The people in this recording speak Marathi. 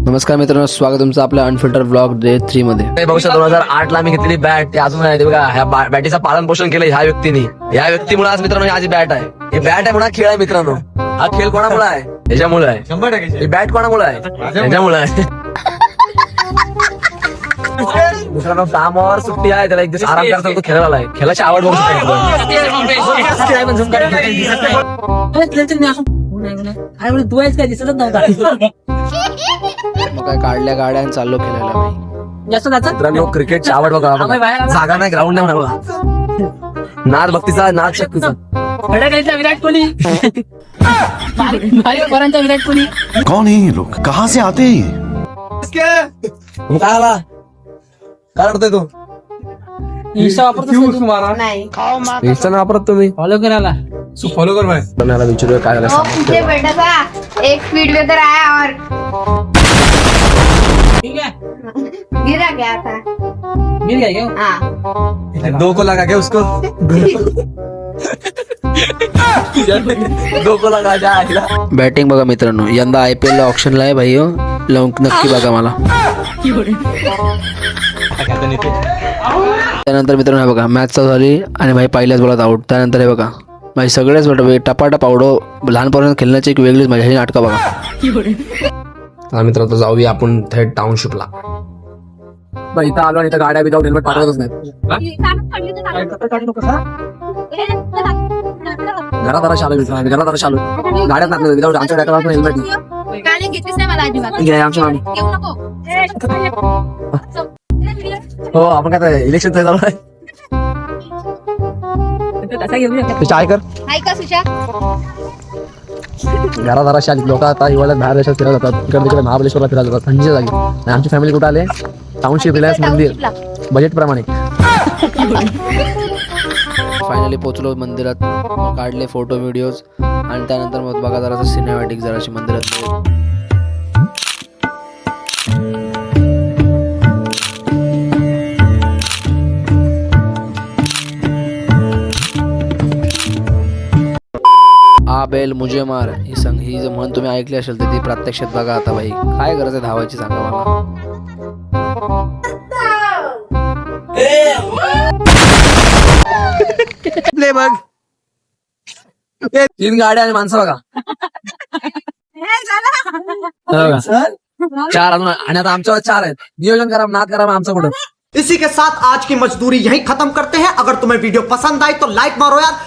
नमस्कार मित्रांनो, स्वागत तुमचं आपल्या अनफिल्टर ब्लॉग डे 3 मध्ये. बघू शकता 2008 ला मी घेतलेली बॅट ते अजून आहे. ते बघा ह्या बॅटीचं पालन पोषण केलं ह्या व्यक्तीने. या व्यक्तीमुळे आज मित्रांनो माझी बॅट आहे. ही बॅट आहे म्हणा, खेळ आहे मित्रांनो. हा खेळ कोणामुळे आहे? याच्यामुळे आहे. 100% ही बॅट कोणामुळे आहे? याच्यामुळे आहे. मित्रांनो कामावर सुट्टी आहे, त्याला एक दिवस आराम करता तो खेळायला आहे. खेळाची आवड बघू मग काय काढल्या गाड्या आणि चाललो खेळायला भाई. मित्रांनो क्रिकेटची आवड बघा. जागा नाही, ग्राउंड नाही म्हणा. नाद भक्तीचा, नाद शक्तीचा. विराट कोहली विराट कोहली कौन है ये लोग, कहाँ से आते हैं? काय आला? काय करतोय तू? इंस्टा वापरतो नहीं इंस्टा नाही वापरत तुम्ही? फॉलो करायला फॉलो कर मला विचारूया काय झालं. वो पीछे बैठा था, एक स्पीड में उधर आया और ठीक है गिरा गया था. मिल गया क्या? हाँ 2 को लगा क्या उसको? 2 को लगा जायला. बॅटिंग बघा मित्रांनो, यंदा IPL ला ऑप्शनला आहे भाई. नक्की बघा मला. त्यानंतर मित्रांनो हे बघा मॅच चालू झाली आणि भाई पहिल्याच बॉलात आउट. त्यानंतर हे बघा भाई सगळेच टपाटप आवडो. लहानपणात खेळण्याची एक वेगळीच मजा. हे नाटकं बघा. मित्रांनो जाऊया आपण थेट टाउनशिपला. इथं आलो आणि इथं गाड्या विदाऊट हेल्मेट पाठवतच नाही. घरात शालू घरात शालू गाड्यात टाकलं विदाऊट आमच्या डॅकला हेल्मेट गाडी घेतलीच नाही मला अजिबात. घ्या आमच्या मामी. घेऊ नको. हो आपण काय इलेक्शन चालू आहे. चाय कर. ऐका सुशा, घरात शाली लोक आता हिवाळ्यात बाहेर देशात फिरायला जातात. तिकडे महाबळेश्वरला फिरायला जातात थंडीच्या जागी. आणि आमची फॅमिली कुठे आले? टाउनशिप रिलायन्स मंदिर बजेट प्रमाणे. फायनली पोहोचलो मंदिरात. काढले फोटो व्हिडिओज आणि त्यानंतर मग बघा जरासं सिनेमॅटिक जराशी मंदिरात. आ बेल मुझे मार ही जर म्हण तुम्ही ऐकली असेल तर ती प्रत्यक्षात बघा आता भाई. काय गरज आहे धावायची सांगा मला. बघ 3 गाड्या आणि माणसं बघा. 4 अजून आणि आता आमच्यावर 4 आहेत. नियोजन करा, नाद करा, आमचं कुठं. इसी के साथ आज की मजदूरी यहीं खत्म करते हैं. अगर तुम्हें वीडियो पसंद आई तो लाइक मारो यार.